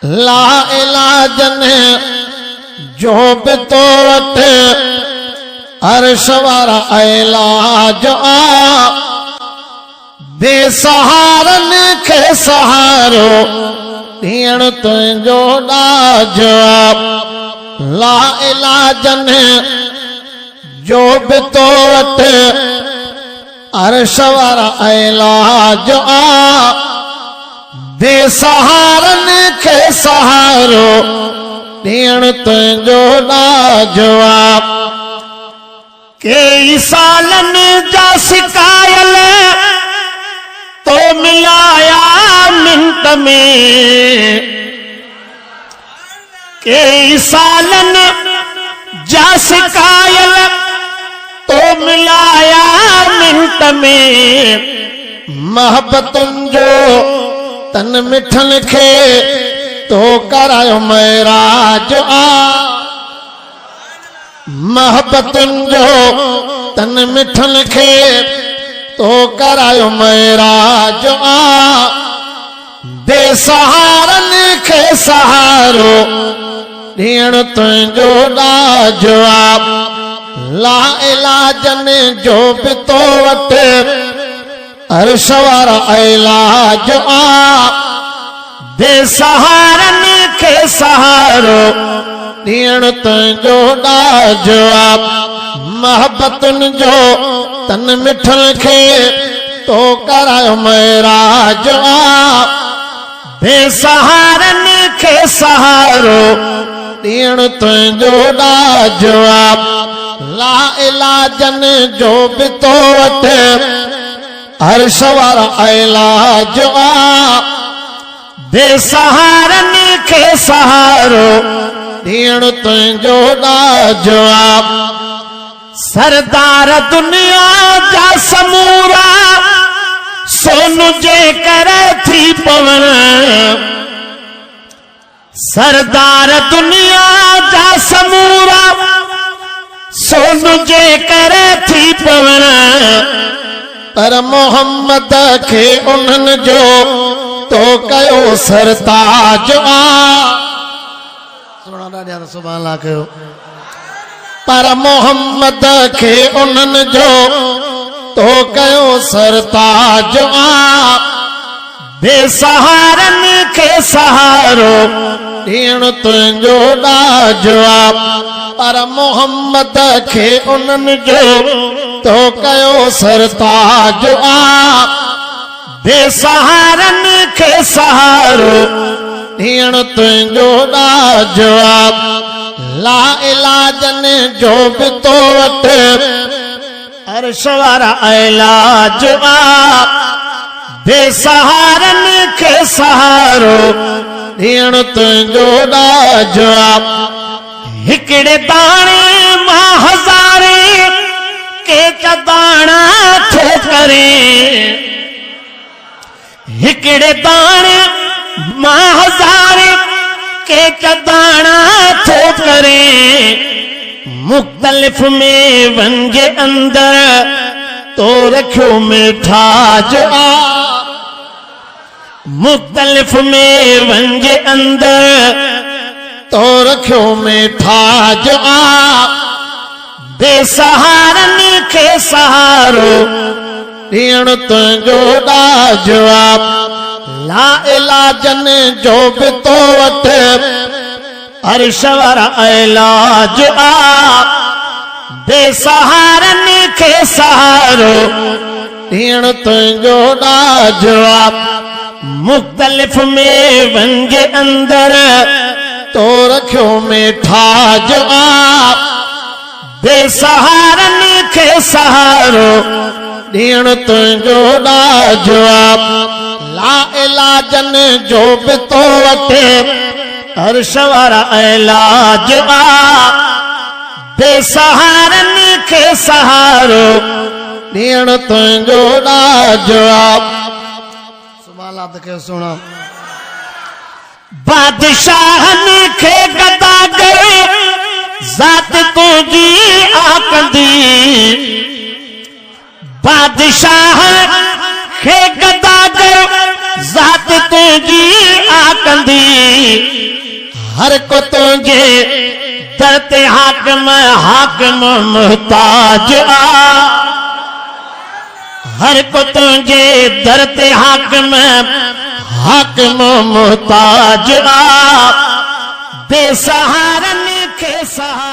ला इलाज ने जो बि तो वटि अर्श वारा इलाज आ बेसहारन खे सहारो ॾियण तुंहिंजो ॾाज आ ला इलाज ने जो बि तो वटि अर्श वारा इलाज आ बेसहारन खे सहारो ॾियण तुंहिंजो ॾाज आ कई सालनि जा सिकायल तो मिलाया मिंट में कई सालनि जा सिकायल तो मिलाया मिंट में मोहब्बतुनि जो तन मिठन खे तो करायो महराज आ मोहब्बतुनि जो तन मिठन खे तो करायो महराज आ बेसहारन खे सहारो ॾियण तुंहिंजो ॾाज आ ला इलाजन जो बि तो वटि अर्श वारा इलाज आ बेसहारन खे सहारो ॾियण तुंहिंजो ॾाज आ मोहब्बतुनि जो तन मिठन खे तो करायो महराज आ बेसहारन खे सहारो ॾियण तुंहिंजो ॾाज आ ला इलाजन जो बि तो वटि अर्श वारा इलाज आ बेसहारन खे सहारो ॾियण तुंहिंजो ॾाज आ सरदार दुनिया जा समूरा सोन जे करे थी पवण सरदार दुनिया जा समूरा सोन जे करे थी पवण पर मोहम्मद खे उन्हनि जो तो कयो सरताज आ सुणा ॾाढा सुभाणे अल्लाह कयो पर मोहम्मद खे उन्हनि जो तो कयो सरताज आ बेसहारन खे सहारो ॾियण तुंहिंजो ॾाज आ पर मोहम्मद खे उन्हनि जो तो कयो सरताज आ बेसहारन खे सहारो ॾियण तुंहिंजो ॾाज आ ला इलाजन जो बि तो वटि अर्श वारा इलाज आ बेसहारन खे सहारो ॾियण तुंहिंजो ॾाज आ हिकिड़े दाणे मां हज़ारे के दाणा ठोकरे हिकिड़े दाणे मां हज़ारे के दाणा ठोकरे मुख्तलिफ में वंजे अंदर तो रखियो मिठाज आ मुख्तलिफ में वंजे अंदर तो रखियो मिठाज आ बेसहारन खे सहारो ॾियण तुंहिंजो ॾाज आ ला इलाजन जो बि तो वटि अर्श वारा इलाज आ बेसहारन खे सहारो ॾियण तुंहिंजो ॾाज आ मुख्तलिफ में वंजे अंदर तो रखियो मिठाज आ बेसहारन खे सहारो ॾियण तुंहिंजो ॾाज आ ला इलाजन जो बि तो वटि अर्श वारा इलाज आ बेसहारन खे सहारो ॾियण तुंहिंजो ॾाज आ सुभाणे अल्लाह सुणा बादशाहन खे गदागर ज़ात तुंहिंजी आकंदी बादशाह खे गदागर ज़ात तुंहिंजी आकंदी हर को तुझे दरते हाकिम हाकिम मुहताज आ हर को तुझे दरते हाकिम हाकिम मुहताज आ बेसहारन के सहारा